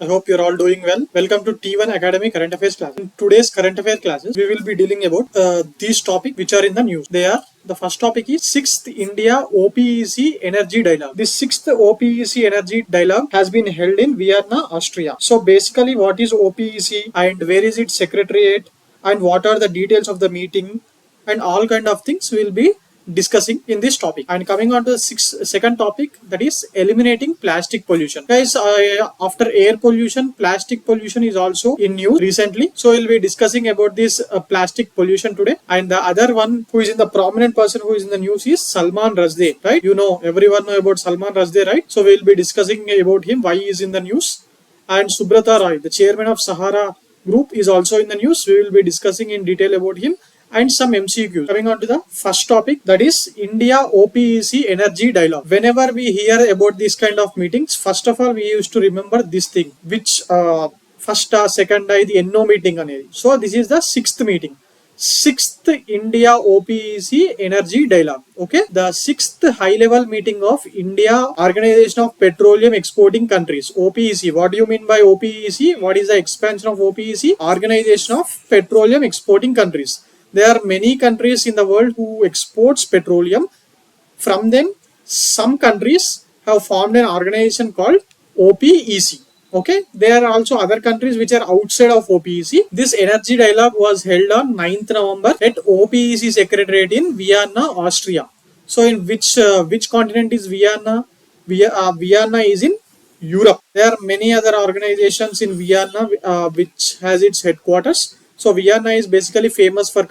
I hope you're all doing well. Welcome to T1 Academy Current Affairs class. In today's current affairs classes, we will be dealing about these topics which are in the news. The first topic is 6th India OPEC Energy Dialogue. This 6th OPEC Energy Dialogue has been held in Vienna, Austria. So basically what is OPEC and where is its secretariat and what are the details of the meeting and all kind of things we will be discussing in this topic. And coming on to the second topic, that is eliminating plastic pollution. Guys, after air pollution, plastic pollution is also in news recently. So we'll be discussing about this plastic pollution today. And the other one who is in the prominent person who is in the news is Salman Rushdie, right? You know, everyone know about Salman Rushdie, right? So we'll be discussing about him, why he is in the news. And Subrata Roy, the chairman of Sahara Group, is also in the news. We will be discussing in detail about him and some MCQs. Coming on to the first topic, that is India OPEC Energy Dialogue. Whenever we hear about this kind of meetings, first of all, we used to remember this thing, which first, second, the NO meeting. So this is the sixth meeting. 6th India OPEC Energy Dialogue. Okay, the 6th high-level meeting of India Organization of Petroleum Exporting Countries. OPEC. What do you mean by OPEC? What is the expansion of OPEC? Organization of Petroleum Exporting Countries. There are many countries in the world who exports petroleum. From them, some countries have formed an organization called OPEC. Okay, there are also other countries which are outside of OPEC. This energy dialogue was held on 9th November at OPEC Secretariat in Vienna, Austria. So in which continent is Vienna? Vienna is in Europe. There are many other organizations in Vienna which has its headquarters. So Vienna is basically famous for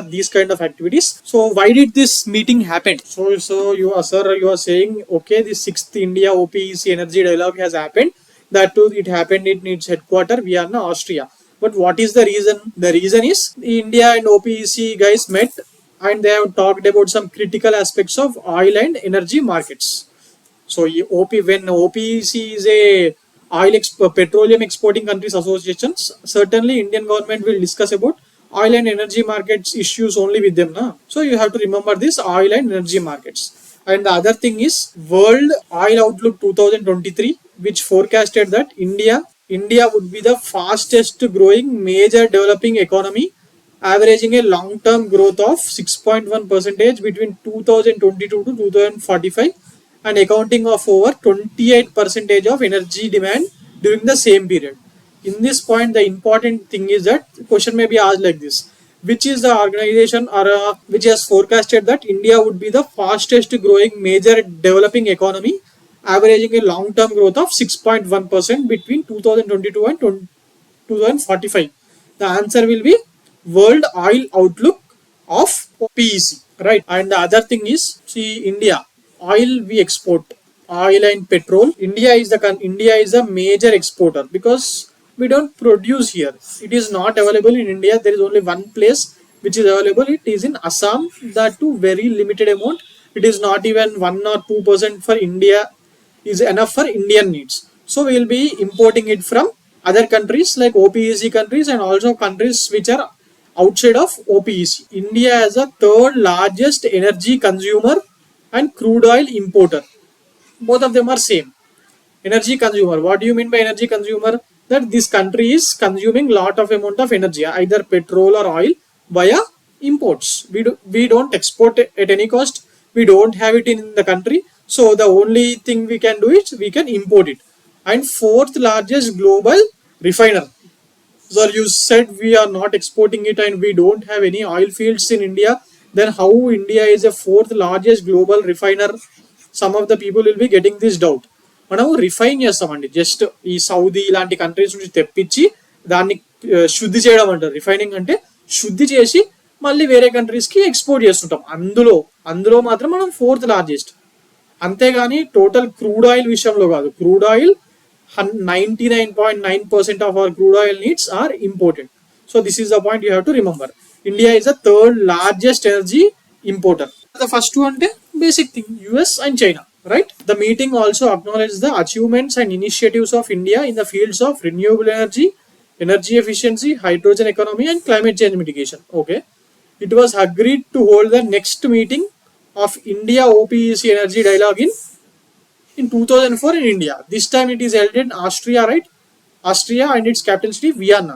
these kind of activities. So why did this meeting happen? So you are saying, okay, the 6th India OPEC Energy Dialogue has happened. That too, it happened in its headquarters, Vienna, Austria. But what is the reason? The reason is India and OPEC guys met and they have talked about some critical aspects of oil and energy markets. So when OPEC is a petroleum exporting countries associations, certainly Indian government will discuss about oil and energy markets issues only with them. Na? So you have to remember this oil and energy markets. And the other thing is World Oil Outlook 2023, which forecasted that India would be the fastest growing major developing economy, averaging a long-term growth of 6.1% between 2022 to 2045 and accounting of over 28% of energy demand during the same period. In this point, the important thing is that the question may be asked like this. Which is the organization which has forecasted that India would be the fastest growing major developing economy, averaging a long-term growth of 6.1% between 2022 and 2045. The answer will be World Oil Outlook of OPEC, right? And the other thing is, see, India, oil we export, oil and petrol. India is a major exporter because we don't produce here. It is not available in India. There is only one place which is available. It is in Assam. That too very limited amount. It is not even 1 or 2% for India is enough for Indian needs. So we will be importing it from other countries like OPEC countries and also countries which are outside of OPEC. India is the third largest energy consumer and crude oil importer. Both of them are same. Energy consumer. What do you mean by energy consumer? That this country is consuming lot of amount of energy, either petrol or oil, via imports. We don't export it at any cost. We don't have it in the country. So the only thing we can do is we can import it. And fourth largest global refiner. So you said we are not exporting it and we don't have any oil fields in India. Then how India is a fourth largest global refiner? Some of the people will be getting this doubt. మనము refine చేస్తామండి. Just ఈ Saudi ఇలాంటి countries నుంచి తెప్పించి దాన్ని శుద్ధి చేయడం అంటారు. రిఫైనింగ్ అంటే శుద్ధి చేసి మళ్ళీ వేరే కంట్రీస్కి ఎక్స్పోర్ట్ చేస్తుంటాం. అందులో మాత్రం మనం ఫోర్త్ లార్జెస్ట్. అంతేగాని టోటల్ క్రూడ్ ఆయిల్ విషయంలో కాదు. Crude oil 99.9% of our crude oil needs are imported. So this is the point you have to remember. India is the third largest energy importer. The first one is basic thing, US and China. Right? The meeting also acknowledged the achievements and initiatives of India in the fields of renewable energy, energy efficiency, hydrogen economy, and climate change mitigation. Okay. It was agreed to hold the next meeting of India OPEC Energy Dialogue in 2004 in India. This time it is held in Austria, right? Austria, and its capital city Vienna.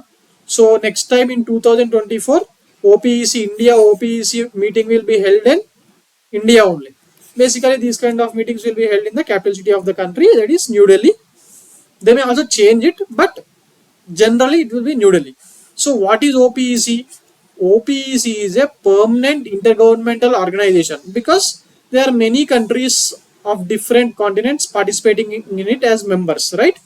So next time in 2024, OPEC India OPEC meeting will be held in India only. Basically, these kind of meetings will be held in the capital city of the country, that is New Delhi. They may also change it, but generally it will be New Delhi. So what is OPEC? OPEC is a permanent intergovernmental organization because there are many countries of different continents participating in it as members, right?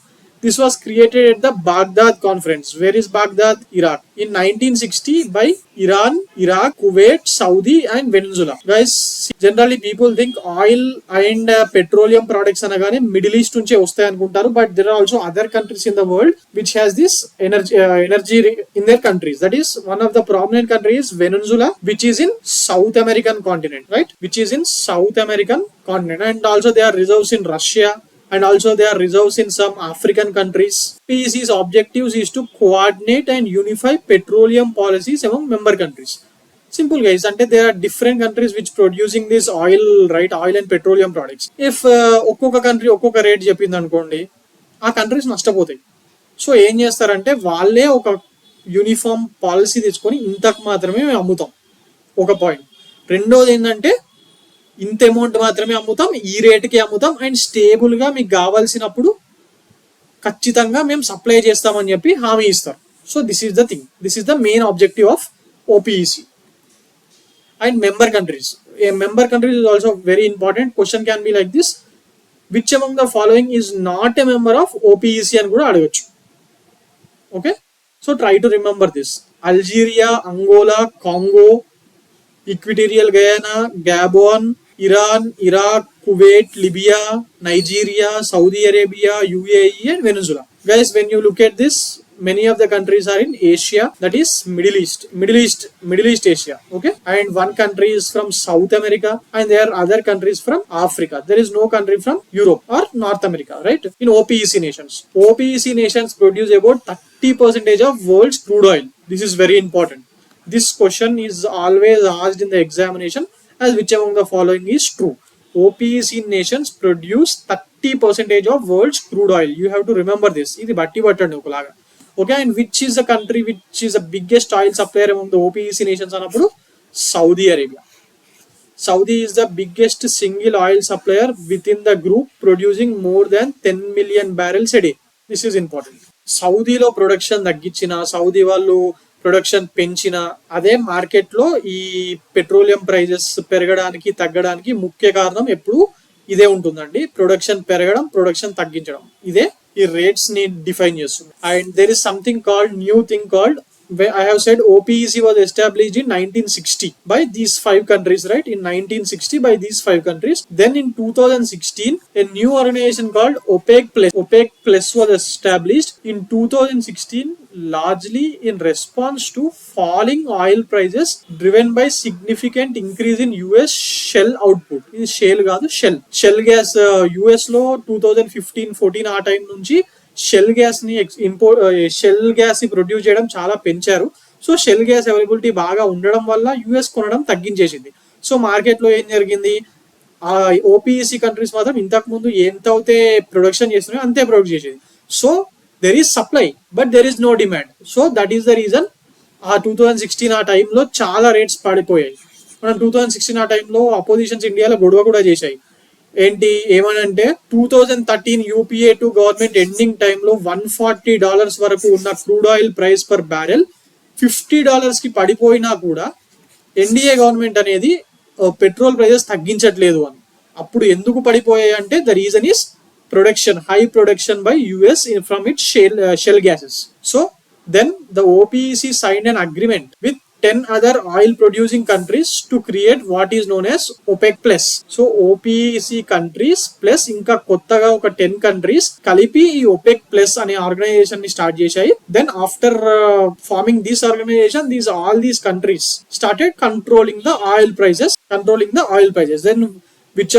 This was created at the Baghdad conference. Where is Baghdad? Iraq. In 1960 by Iran, Iraq, Kuwait, Saudi and Venezuela. Guys, generally people think oil and petroleum products anagane Middle East nunche vastayi anukuntaru, but there are also other countries in the world which has this energy in their countries. That is, one of the prominent countries Venezuela, which is in South American continent, right? Which is in South American continent, and also there are reserves in Russia, and also there are reserves in some African countries. OPEC's objectives is to coordinate and unify petroleum policies among member countries. Simple guys, అంటే there are different countries which producing this oil, right? Oil and petroleum products. If ఒక్కొక్క country ఒక్కొక్క rate చెప్పింది అనుకోండి, ఆ countries నష్టపోతాయి. So ఏం చేస్తారంటే వాళ్ళే ఒక యూనిఫామ్ పాలసీ తెచ్చుకొని ఇంతకు మాత్రమే మేము అమ్ముతాం. ఒక పాయింట్. రెండోది ఏంటంటే ఇంత అమౌంట్ మాత్రమే అమ్ముతాం, ఈ రేటుకి అమ్ముతాం, అండ్ స్టేబుల్ గా మీకు కావాల్సినప్పుడు ఖచ్చితంగా మేము సప్లై చేస్తామని చెప్పి హామీ ఇస్తారు. So this is the thing, this is the main objective of OPEC. And member countries, a member countries is also very important. Question can be like this: which among the following is not a member of OPEC అని కూడా అడగచ్చు. Okay, so try to remember this: Algeria, Angola, Congo, equatorial Guinea, Gabon, Iran, Iraq, Kuwait, Libya, Nigeria, Saudi Arabia, UAE and Venezuela. Guys, when you look at this, many of the countries are in Asia, that is Middle East Asia. Okay, and one country is from South America, and there are other countries from Africa. There is no country from Europe or North America, right? In OPEC nations produce about 30% of world's crude oil. This is very important. This question is always asked in the examination as which among the following is true. OPEC nations produce 30% of world's crude oil. You have to remember this. Idi batti pattandi okalaga. Okay, and which is the country which is the biggest oil supplier among the OPEC nations anappudu? Saudi Arabia. Saudi is the biggest single oil supplier within the group, producing more than 10 million barrels a day. This is important. Saudi lo production తగ్గించిన, Saudi వాళ్ళు production పెంచిన, అదే market లో ఈ petroleum prices పెరగడానికి తగ్గడానికి ముఖ్య కారణం ఎప్పుడు ఇదే ఉంటుందండి. ప్రొడక్షన్ పెరగడం, ప్రొడక్షన్ తగ్గించడం, ఇదే ఈ రేట్స్ ని డిఫైన్ చేస్తుంది. And there is something called new thing called, I have said OPEC was established in 1960 by these 5 countries, right? In 1960 by these 5 countries. Then in 2016, a new organization called OPEC Plus. OPEC Plus was established in 2016, largely in response to falling oil prices driven by significant increase in US shale output. This is shale kaadu, shell gas. US lo 2015-14 ఆ time నుంచి shell gas ని produce చేయడం చాలా పెంచారు. So shall gas availability బాగా ఉండడం వల్ల US కొనడం తగ్గించేసింది. సో మార్కెట్ లో ఏం జరిగింది, ఆ ఓపీఈసీ కంట్రీస్ మాత్రం ఇంతకు ముందు ఎంత అయితే ప్రొడక్షన్ చేస్తున్నాయో అంతే ప్రొడ్యూస్ చేసేది. So there is supply but there is no demand. So that is the reason ఆ 2016 ఆ టైంలో చాలా రేట్స్ పడిపోయాయి. మనం 2016 ఆ టైంలో అపోజిషన్స్ ఇండియాలో గొడవ కూడా చేశాయి. ఏంటి ఏమనంటే 2013 యూపీఏ టు గవర్నమెంట్ ఎండింగ్ టైంలో $140 వరకు ఉన్న crude oil price per barrel $50 కి పడిపోయినా కూడా ఎన్డీఏ గవర్నమెంట్ అనేది పెట్రోల్ ప్రైజెస్ తగ్గించట్లేదు అని. అప్పుడు ఎందుకు పడిపోయాయి అంటే the reason is production, high production by US from it shale gases. So then the OPEC signed an agreement with 10 other oil producing countries to create what is known as OPEC Plus. So OPEC countries plus ఇంకా కొత్తగా ఒక 10 countries కలిపి ఈ OPEC Plus అనే organisation ని start చేశాయి. Then after forming this organization, all these countries started controlling the oil prices. Then which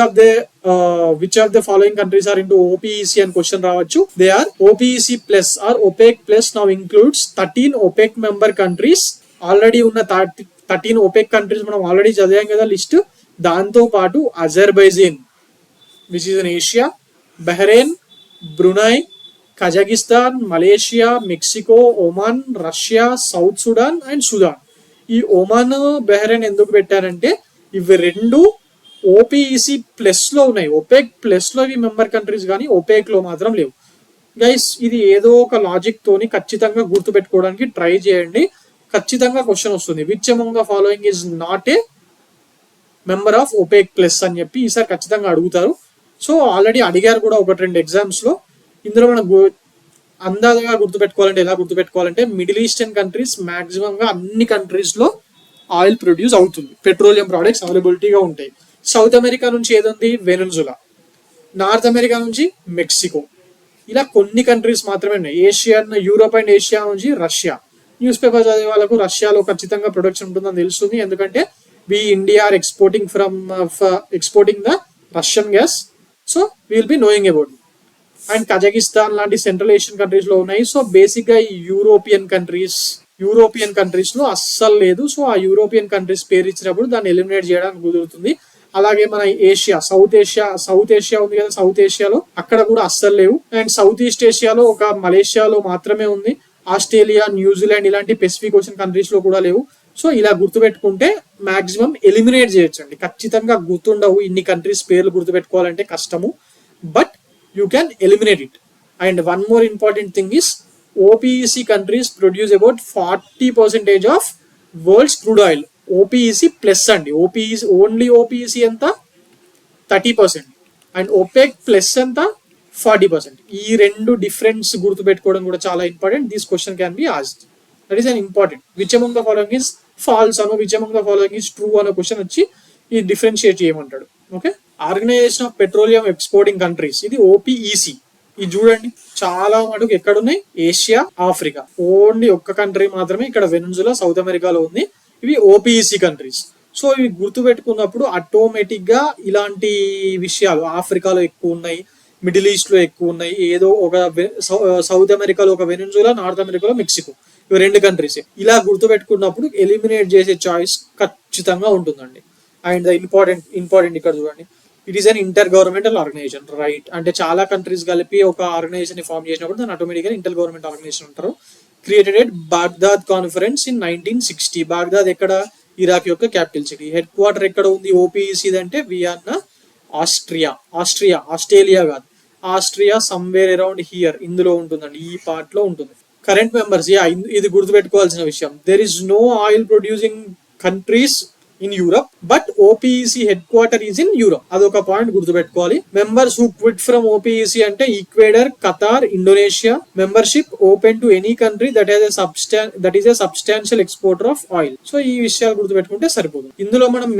of the following countries are into OPEC and question రావచ్చు. They are OPEC Plus or OPEC Plus now includes 13 OPEC member countries. Already ఉన్న 13 OPEC countries మనం already చదివాం కదా list. దాంతో పాటు Azerbaijan which is in Asia, Bahrain, Brunei, Kazakhstan, Malaysia, Mexico, Oman, Russia, south Sudan and Sudan. ఈ Oman, Bahrain ఎందుకు పెట్టారంటే ఇవి రెండు ఓపీఈసీ ప్లస్ లో ఉన్నాయి. ఒపెక్ ప్లస్ లో ఇవి మెంబర్ కంట్రీస్, కానీ ఒపెక్ లో మాత్రం లేవు. గైస్ ఇది ఏదో ఒక లాజిక్ తోని ఖచ్చితంగా గుర్తుపెట్టుకోవడానికి ట్రై చేయండి. ఖచ్చితంగా క్వశ్చన్ వస్తుంది. Which among the following is not a member of OPEC plus అని చెప్పి ఈసారి ఖచ్చితంగా అడుగుతారు. సో ఆల్రెడీ అడిగారు కూడా 1-2 ఎగ్జామ్స్ లో. ఇందులో మనం అందాజగా గుర్తుపెట్టుకోవాలంటే ఎలా గుర్తుపెట్టుకోవాలంటే మిడిల్ ఈస్టర్న్ కంట్రీస్ మాక్సిమం గా అన్ని కంట్రీస్ లో ఆయిల్ ప్రొడ్యూస్ అవుతుంది, పెట్రోలియం ప్రోడక్ట్స్ అవైలబిలిటీగా ఉంటాయి. సౌత్ అమెరికా నుంచి ఏదుంది, వెనెజులా. నార్త్ అమెరికా నుంచి మెక్సికో. ఇలా కొన్ని కంట్రీస్ మాత్రమే ఉన్నాయి. ఏషియా, యూరోప్ అండ్ ఏషియా నుంచి రష్యా. న్యూస్ పేపర్ చదివే వాళ్ళకు రష్యాలో ఖచ్చితంగా ప్రొడక్షన్ ఉంటుందని తెలుస్తుంది, ఎందుకంటే we India are exporting the Russian gas. So will be knowing about. And Kazakhstan లాంటి సెంట్రల్ ఏషియన్ కంట్రీస్ లో ఉన్నాయి. సో బేసిక్ గా ఈ యూరోపియన్ కంట్రీస్ లో అస్సలు లేదు. సో ఆ యూరోపియన్ కంట్రీస్ పేరు ఇచ్చినప్పుడు దాన్ని ఎలిమినేట్ చేయడానికి కుదురుతుంది. అలాగే మన ఏషియా, సౌత్ ఏషియా ఉంది కదా, సౌత్ ఏషియాలో అక్కడ కూడా అస్సలు లేవు. అండ్ సౌత్ ఈస్ట్ ఏషియాలో ఒక మలేషియాలో మాత్రమే ఉంది. ఆస్ట్రేలియా, న్యూజిలాండ్ ఇలాంటి పెసిఫిక్ ఓషన్ కంట్రీస్ లో కూడా లేవు. సో ఇలా గుర్తుపెట్టుకుంటే మాక్సిమం ఎలిమినేట్ చేయొచ్చండి. ఖచ్చితంగా గుర్తుండవు, ఇన్ని కంట్రీస్ పేర్లు గుర్తుపెట్టుకోవాలంటే కష్టము, but you can eliminate it. And one more important thing is OPEC countries produce about 40% of world's crude oil. OPEC plus అండి. ఓన్లీ OPEC ఎంత 30% అండ్ OPEC ప్లస్ ఎంత 40%. ఈ రెండు డిఫరెన్స్ గుర్తుపెట్టుకోవడం కూడా చాలా important. This question can be asked. That is an important. Which among the following is false అనో, which among the following is true అనే క్వశ్చన్ వచ్చి ఈ డిఫరెన్షియేట్ చేయమంటాడు. Okay, organization of petroleum exporting countries, ఇది OPEC. ఇది చూడండి చాలా మటుకు ఎక్కడున్నాయి, ఏషియా, ఆఫ్రికా. ఓన్లీ ఒక్క కంట్రీ మాత్రమే ఇక్కడ వెనెజులా సౌత్ అమెరికాలో ఉంది. ఇవి OPEC కంట్రీస్. సో ఇవి గుర్తుపెట్టుకున్నప్పుడు ఆటోమేటిక్ గా ఇలాంటి విషయాలు ఆఫ్రికాలో ఎక్కువ ఉన్నాయి, మిడిల్ ఈస్ట్ లో ఎక్కువ ఉన్నాయి, ఏదో ఒక సౌత్ అమెరికాలో ఒక వెనెజులా, నార్త్ అమెరికాలో మెక్సికో, ఇవి రెండు కంట్రీస్. ఇలా గుర్తుపెట్టుకున్నప్పుడు ఎలిమినేట్ చేసే చాయిస్ ఖచ్చితంగా ఉంటుందండి. అండ్ ఇంపార్టెంట్ ఇక్కడ చూడండి, it is an inter governmental organization, right? అంటే చాలా కంట్రీస్ కలిపి ఒక ఆర్గనైజేషన్ ని ఫామ్ చేసినప్పుడు దాన్ని ఆటోమేటిక్ గా ఇంటర్ గవర్నమెంట్ ఆర్గనైజేషన్ అంటారు. Created at Baghdad conference in 1960. Baghdad ఎక్కడ, ఇరాక్ యొక్క క్యాపిటల్ సిటీ. హెడ్ క్వార్టర్ ఎక్కడ ఉంది OPEC అంటే వియన్నా, ఆస్ట్రేలియా కాదు, ఆస్ట్రియా సమ్వేర్ అరౌండ్ హియర్, ఇందులో ఉంటుందండి, ఈ పార్ట్ లో ఉంటుంది. కరెంట్ మెంబర్స్, ఇది గుర్తుపెట్టుకోవాల్సిన విషయం. There is no oil producing countries in Europe, but OPEC headquarter is in Europe. అదొక పాయింట్ గుర్తుపెట్టుకోవాలి. Members who quit from OPEC అంటే Ecuador, Qatar, Indonesia. Membership open to any country that is a substantial exporter of oil. సో ఈ విషయాలు గుర్తుపెట్టుకుంటే సరిపోతుంది. ఇందులో మనం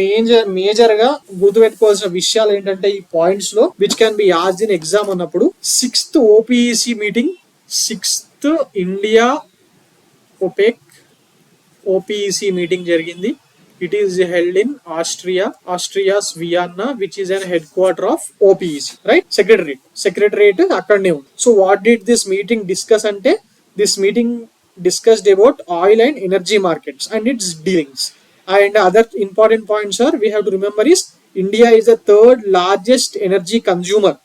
మేజర్ గా గుర్తుపెట్టుకోవాల్సిన విషయాలు ఏంటంటే ఈ పాయింట్స్ లో which can be asked in exam అన్నప్పుడు, 6th OPEC meeting, 6th India OPEC meeting జరిగింది. It is held in Austria's Vienna, which is an headquarter of OPEC, right? Secretariat akkadne undi. So what did this meeting discuss ante, this meeting discussed about oil and energy markets and its dealings. And other important points are, we have to remember is India is the third largest energy consumer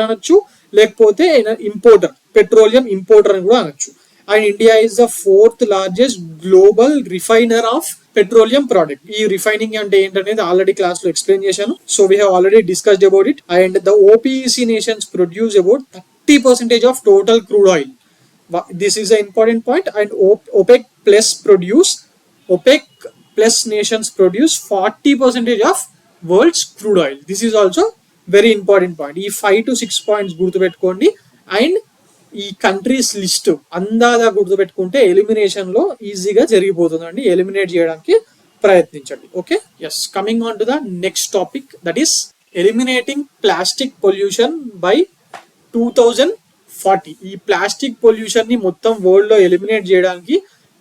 అనొచ్చు, లేకపోతే importer, petroleum importer అని కూడా అనొచ్చు. And India is the 4th largest global refiner of petroleum product. ఈ refining అంటే ఏంటనేది already class లో explain చేశాను. So we have already discussed about it. And the OPEC nations produce about 30% of total crude oil. This is an important point. And OPEC plus nations produce 40% of world's crude oil. This is also very important point. ఈ 5 to 6 points గుర్తుపెట్టుకోండి. And ఈ countries list అందాదా గుర్తుపెట్టుకుంటే elimination లో ఈజీగా జరిగిపోతుందండి. Eliminate చేయడానికి ప్రయత్నించండి. Okay, yes. Coming on to the next topic, that is eliminating plastic pollution by 2040. ఈ ప్లాస్టిక్ పొల్యూషన్ ని మొత్తం వరల్డ్ లో ఎలిమినేట్ చేయడానికి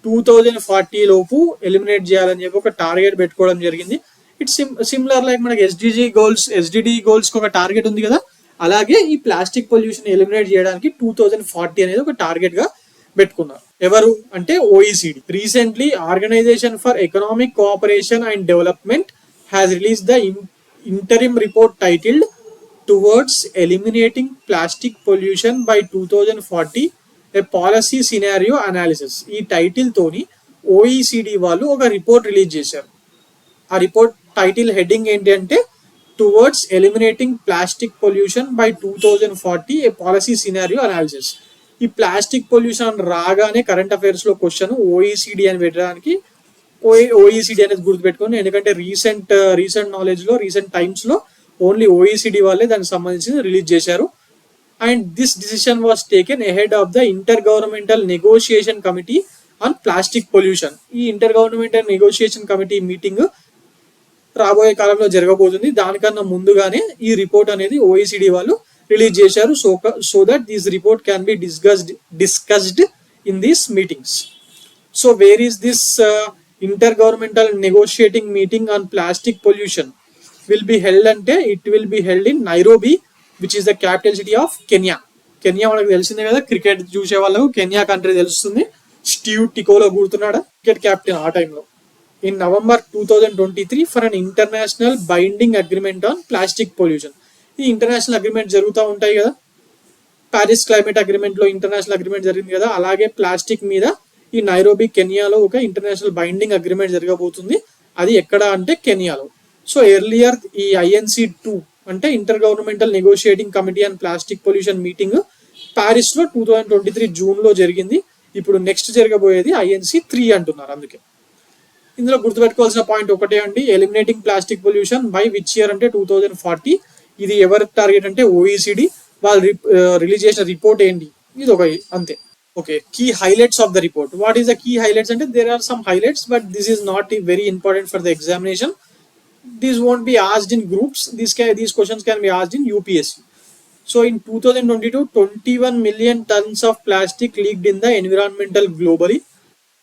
2040 లోపు ఎలిమినేట్ చేయాలని చెప్పి ఒక టార్గెట్ పెట్టుకోవడం జరిగింది. ఇట్స్ సిమిలర్ లైక్ మనకి SDD గోల్స్ కి ఒక టార్గెట్ ఉంది కదా, అలాగే ఈ ప్లాస్టిక్ పొల్యూషన్ ఎలిమినేట్ చేయడానికి 2040 అనేది ఒక టార్గెట్ గా పెట్టుకున్నారు. ఎవరు అంటే OECD. Recently organization for economic cooperation and development has release the interim report titled towards eliminating plastic pollution by 2040 a policy scenario analysis. ఈ టైటిల్ తోని ఓఈసిడి వాళ్ళు ఒక రిపోర్ట్ రిలీజ్ చేశారు. ఆ రిపోర్ట్ టైటిల్ హెడ్డింగ్ ఏంటి అంటే towards eliminating plastic pollution by 2040 a policy scenario analysis. ఈ plastic pollution రాగానే కరెంట్ అఫైర్స్ లో క్వశ్చన్ ఓఈసిడి అని పెట్టడానికి ఓఈసిడి అనేది గుర్తుపెట్టుకోండి. ఎందుకంటే రీసెంట్ నాలెడ్జ్ లో రీసెంట్ టైమ్స్ లో ఓన్లీ ఓఈసిడి వాళ్ళే దానికి సంబంధించి రిలీజ్ చేశారు. And this decision was taken ahead of the intergovernmental negotiation committee on plastic pollution. ఈ intergovernmental negotiation committee meeting రాబోయే కాలంలో జరగబోతుంది. దానికన్నా ముందుగానే ఈ రిపోర్ట్ అనేది ఓఈసిడి వాళ్ళు రిలీజ్ చేశారు. So that this report can be discussed in these meetings. So where is this inter governmental negotiating meeting on plastic pollution will be held అంటే it will be held in Nairobi, which is the capital city of Kenya. Kenya మనకు తెలిసిందే కదా, cricket చూసే వాళ్ళకు Kenya country తెలుస్తుంది. Steve టికోలో గుర్తున్నాడా, cricket captain ఆ టైంలో. In November 2023 for an international binding agreement on plastic pollution. ఈ ఇంటర్నేషనల్ అగ్రిమెంట్ జరుగుతూ ఉంటాయి కదా, ప్యారిస్ క్లైమేట్ అగ్రిమెంట్ లో ఇంటర్నేషనల్ అగ్రిమెంట్ జరిగింది కదా, అలాగే ప్లాస్టిక్ మీద ఈ నైరోబీ కెన్యాలో ఒక ఇంటర్నేషనల్ బైండింగ్ అగ్రిమెంట్ జరగబోతుంది. అది ఎక్కడ అంటే కెన్యాలో. సో ఎర్లియర్ ఈ INC2 అంటే inter governmental negotiating committee and plastic pollution meeting Paris లో 2023 జూన్ లో జరిగింది. ఇప్పుడు నెక్స్ట్ జరగబోయేది INC3 అంటున్నారు. అందుకే ఇందులో గుర్తుపెట్టుకోవాల్సిన పాయింట్ ఒకటే అండి, eliminating plastic pollution by which year అంటే 2040. ఇది ఎవరి టార్గెట్ అంటే ఓఈసిడి వాళ్ళు రిలీజ్ చేసిన రిపోర్ట్ ఏంటి, ఇది ఒక అంతే. Okay, key highlights of the report. What is the key highlights అంటే there are some highlights, but this is not very important for the examination. These won't be asked in groups. These questions can be asked in UPSC. So in 2022, 21 million tons of plastic leaked in the environmental globally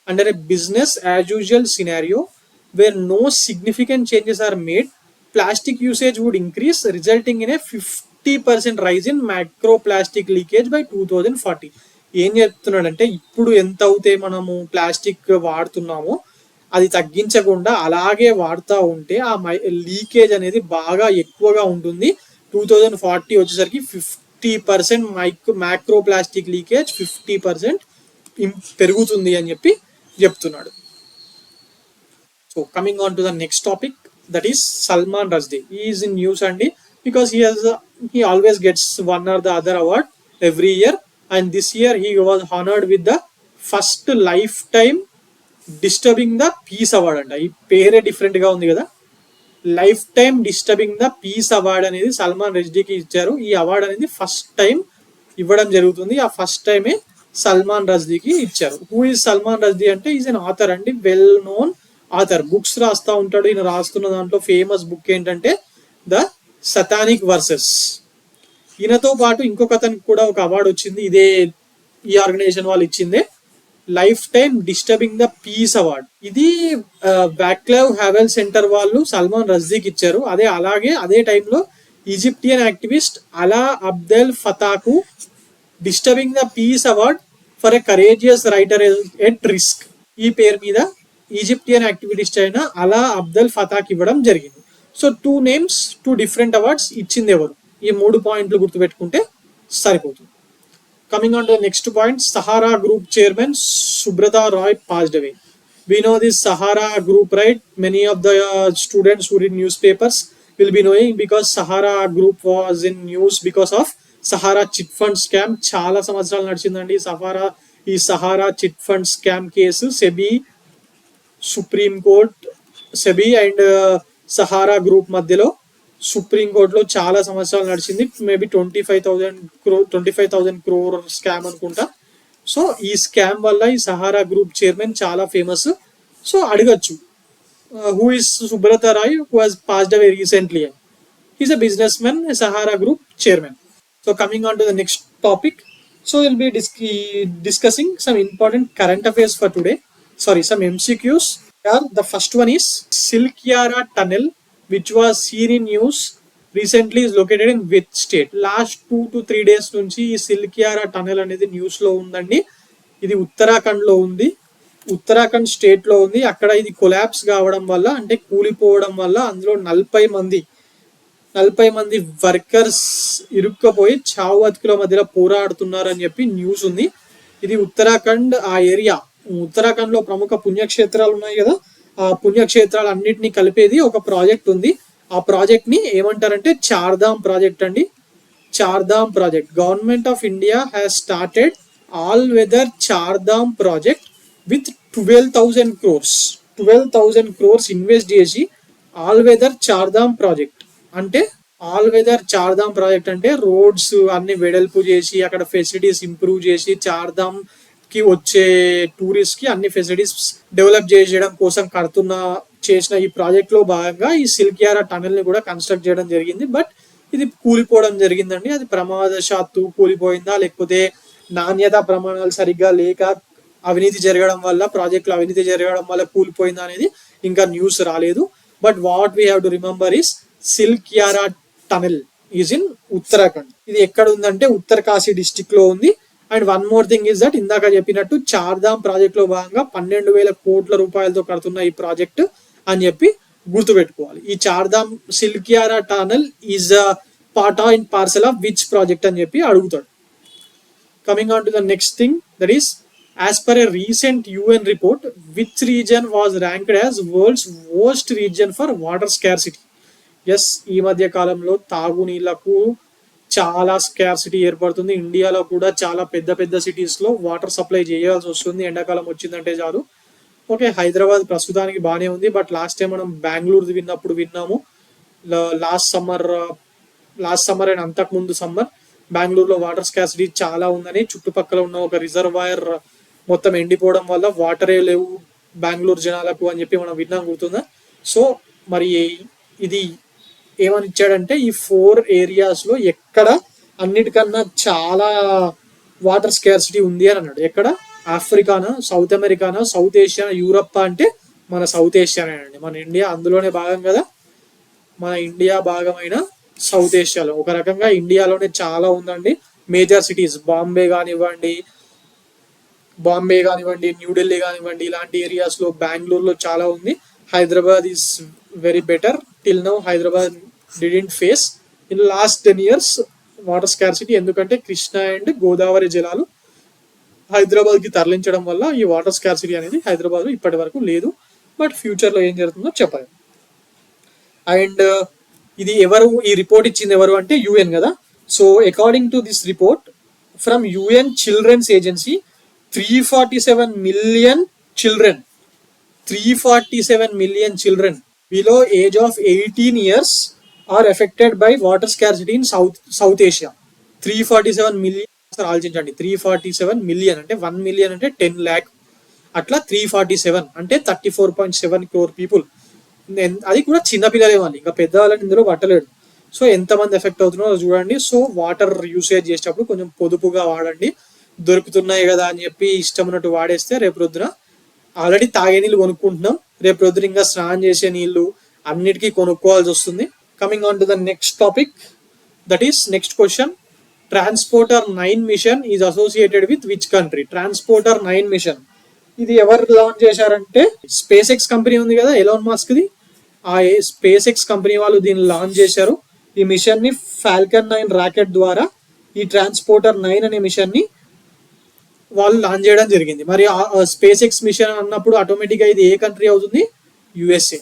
under a business as usual scenario where no significant changes are made. Plastic usage would increase, resulting in a 50% rise in microplastic leakage by 2040. ఏం చెప్తున్నాడంటే ఇప్పుడు ఎంత అవుతే మనము plastic వాడుతున్నామో అది తగ్గించకుండా అలాగే వాడుతూ ఉంటే ఆ లీకేజ్ అనేది బాగా ఎక్కువగా ఉంటుంది. 2040 వచ్చేసరికి 50% మైక్రో ప్లాస్టిక్ లీకేజ్ 50% పెరుగుతుంది అని చెప్తున్నాడు. So coming on to the next topic, that is Salman Rushdie. He is in news అండి, because he always gets one or the other award every year, and this year he was honored with the first lifetime disturbing the peace award అంట. ఈ పేరే different గా ఉంది కదా, lifetime disturbing the peace award అనేది సల్మాన్ రష్దీకి ఇచ్చారు. ఈ అవార్డ్ అనేది ఫస్ట్ టైం ఇవ్వడం జరుగుతుంది. ఆ ఫస్ట్ టైమే సల్మాన్ రష్దీకి ఇచ్చారు. హూ ఈజ్ సల్మాన్ రష్దీ అంటే ఈజ్ అన్ ఆథర్ అండి, వెల్ నోన్ ఆథర్. బుక్స్ రాస్తా ఉంటాడు. ఈయన రాస్తున్న దాంట్లో ఫేమస్ బుక్ ఏంటంటే ద సతానిక్ వర్సెస్. ఈయనతో పాటు ఇంకొక అతనికి కూడా ఒక అవార్డు వచ్చింది, ఇదే ఈ ఆర్గనైజేషన్ వాళ్ళు ఇచ్చిందే, lifetime disturbing the peace award. ఇది వాక్లావ్ హ్యావెల్ సెంటర్ వాళ్ళు సల్మాన్ రష్దీకి ఇచ్చారు. అలాగే అదే టైంలో ఈజిప్టియన్ యాక్టివిస్ట్ అలా అబ్దెల్ ఫతాకు disturbing the peace award for a courageous writer at risk. ఈ పేరు మీద ఈజిప్టియన్ యాక్టివిస్ట్ అయిన అలా అబ్దెల్ ఫతాక్ ఇవ్వడం జరిగింది. సో 2 నేమ్స్ 2 డిఫరెంట్ అవార్డ్స్ ఇచ్చింది ఎవరు, ఈ 3 పాయింట్లు గుర్తుపెట్టుకుంటే సరిపోతుంది. Coming on to the next point, Sahara Group Chairman Subrata Roy passed away. We know this Sahara Group, right? Many of the students who read newspapers will be knowing, because Sahara Group was in news because of Sahara chit fund scam. Chala samvatsaralu nadchindandi ఈ Sahara chit fund scam case. Supreme court, SEBI and Sahara group మధ్యలో supreme కోర్టులో చాలా సంవత్సరాలు నడిచింది. Maybe 25,000 crore scam అనుకుంటా. So ఈ scam వల్ల ఈ సహారా గ్రూప్ చైర్మన్ చాలా ఫేమస్. సో అడగచ్చు, who is Subrata Roy who has passed away recently. He's a businessman, Sahara group chairman. So coming on to the next topic, so we'll be discussing some important current affairs for today. Some MCQs. The first one is Silkyara Tunnel, which was seen in news recently, is located in which state? Last 2 to 3 days నుంచి ఈ సిల్కియారా tunnel అనేది news లో ఉందండి. ఇది ఉత్తరాఖండ్ లో ఉంది, Uttarakhand state లో ఉంది. అక్కడ ఇది కొలాప్స్ కావడం వల్ల, అంటే కూలిపోవడం వల్ల అందులో 40 మంది 40 మంది వర్కర్స్ ఇరుక్కపోయి చావు బతుకుల మధ్యలో పోరాడుతున్నారని చెప్పి న్యూస్ ఉంది. ఇది ఉత్తరాఖండ్ ఆ ఏరియా. ఉత్తరాఖండ్ లో ప్రముఖ పుణ్యక్షేత్రాలు ఉన్నాయి కదా, ఆ పుణ్యక్షేత్రాలు అన్నిటినీ కలిపేది ఒక ప్రాజెక్ట్ ఉంది. ఆ ప్రాజెక్ట్ ని ఏమంటారంటే చార్ధామ్ ప్రాజెక్ట్ అండి. Chardham project. Government of India has started all weather Chardham project with 12,000 crores. 12,000 crores invest చేసి ఆల్ వెదర్ చార్ధామ్ ప్రాజెక్ట్ అంటే ఆల్ వెదర్ చార్ధామ్ ప్రాజెక్ట్ అంటే రోడ్స్ అన్ని వెడల్పు చేసి అక్కడ ఫెసిలిటీస్ ఇంప్రూవ్ చేసి చార్ధామ్ కి వచ్చే టూరిస్ట్ కి అన్ని ఫెసిలిటీస్ డెవలప్ చేయడం కోసం చేసిన ఈ ప్రాజెక్ట్ లో భాగంగా ఈ సిల్కియారా టనెల్ ని కూడా కన్స్ట్రక్ట్ చేయడం జరిగింది. బట్ ఇది కూలిపోవడం జరిగిందండి. అది ప్రమాదశాత్తు కూలిపోయిందా, లేకపోతే నాణ్యత ప్రమాణాలు సరిగ్గా లేక అవినీతి జరగడం వల్ల, ప్రాజెక్టులో అవినీతి జరగడం వల్ల కూలిపోయిందా అనేది ఇంకా న్యూస్ రాలేదు. But what we have to remember is Silkyara tunnel is in Uttarakhand. ఇది ఎక్కడ ఉందంటే ఉత్తరకాశీ డిస్టిక్ లో ఉంది. And one more thing is that ఇందాక చెప్పినట్టు చార్ధామ్ ప్రాజెక్ట్ లో భాగంగా 12,000 కోట్ల రూపాయలతో కడుతున్న ఈ ప్రాజెక్ట్ అని చెప్పి గుర్తుపెట్టుకోవాలి. ఈ Chardham Silkyara tunnel is part and parcel of which project అని చెప్పి అడుగుతాడు. Coming on to the next thing, that is as per a recent UN report, which region was ranked as world's worst region for water scarcity? Yes, ఈ మధ్య కాలంలో తాగునీళ్లకు చాలా scarcity ఏర్పడుతుంది. ఇండియాలో కూడా చాలా పెద్ద పెద్ద సిటీస్ లో వాటర్ సప్లై చేయాల్సి వస్తుంది. ఎండాకాలం వచ్చిందంటే చాలు. ఓకే, హైదరాబాద్ ప్రస్తుతానికి బాగానే ఉంది. బట్ లాస్ట్ టైం మనం బెంగళూరు విన్నాము. లాస్ట్ సమ్మర్ అండ్ అంతకు ముందు సమ్మర్ బెంగళూరులో వాటర్ స్కార్సిటీ చాలా ఉందని, చుట్టుపక్కల ఉన్న ఒక రిజర్వాయర్ మొత్తం ఎండిపోవడం వల్ల వాటరే లేవు బెంగళూరు జనాలకు అని చెప్పి మనం విన్నాం, గుర్తుందా? సో మరి ఇది ఏమని ఇచ్చాడంటే ఈ 4 ఏరియాస్ లో ఎక్కడ అన్నిటికన్నా చాలా వాటర్ స్కార్సిటీ ఉంది అని అన్నాడు. ఎక్కడ? ఆఫ్రికానా, సౌత్ అమెరికానా, సౌత్ ఏషియానా, యూరప్ అంటే మన సౌత్ ఏషియానేనండి. మన ఇండియా అందులోనే భాగం కదా. మన ఇండియా భాగమైన సౌత్ ఏషియాలో ఒక రకంగా ఇండియాలోనే చాలా ఉందండి. మేజర్ సిటీస్ బాంబే కానివ్వండి, న్యూఢిల్లీ కానివ్వండి, ఇలాంటి ఏరియాస్ లో, బెంగళూరులో చాలా ఉంది. Hyderabad is very better. Till now Hyderabad didn't face in last 10 years water scarcity. ఎందుకంటే కృష్ణా అండ్ గోదావరి జలాలు హైదరాబాద్ కి తరలించడం వల్ల ఈ వాటర్ స్కార్సిటీ అనేది హైదరాబాద్ లో ఇప్పటి వరకు లేదు. బట్ ఫ్యూచర్ లో ఏం జరుగుతుందో చెప్పాలి. అండ్ ఇది ఈ రిపోర్ట్ ఇచ్చింది ఎవరు అంటే యుఎన్ కదా. So according to this report from UN children's agency, 347 million children 347 million children below age of 18 years are affected by water scarcity in South Asia. 347 million ఆలోచించండి. 347 million అంటే 1 million అంటే 10 lakh, అట్లా 347 అంటే 34.7 crore people. అది కూడా చిన్నపిల్లలే వాళ్ళు, ఇంకా పెద్దవాళ్ళని ఇందులో పట్టలేడు. సో ఎంతమంది ఎఫెక్ట్ అవుతున్నారో చూడండి. సో వాటర్ యూసేజ్ చేసేటప్పుడు కొంచెం పొదుపుగా వాడండి. దొరుకుతున్నాయి కదా అని చెప్పి ఇష్టం ఉన్నట్టు వాడేస్తే రేపు రొద్దున ఆల్రెడీ తాగే నీళ్ళు కొనుక్కుంటున్నాం, రేపు రొద్దున ఇంకా స్నానం చేసే నీళ్లు అన్నిటికీ కొనుక్కోవాల్సి వస్తుంది. Coming on to the next topic, that is next question. Transporter 9 mission is associated with which country? Transporter 9 mission ఇది ఎవరు లాంచ్ చేశారంటే స్పేస్ ఎక్స్ కంపెనీ ఉంది కదా, ఎలాన్ మస్క్ ది. ఆ స్పేస్ ఎక్స్ కంపెనీ వాళ్ళు దీన్ని లాంచ్ చేశారు. ఈ మిషన్ ని ఫాల్కన్ 9 రాకెట్ ద్వారా ఈ ట్రాన్స్పోర్టర్ 9 అనే మిషన్ ని వాళ్ళు లాంచ్ చేయడం జరిగింది. మరి స్పేస్ ఎక్స్ మిషన్ అన్నప్పుడు ఆటోమేటిక్ గా ఇది ఏ కంట్రీ అవుతుంది? USA.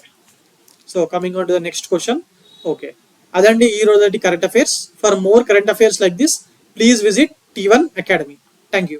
So coming on to the next question. Okay, అదండి ఈ రోజు current affairs. For more current affairs like this please visit T1 Academy. Thank you.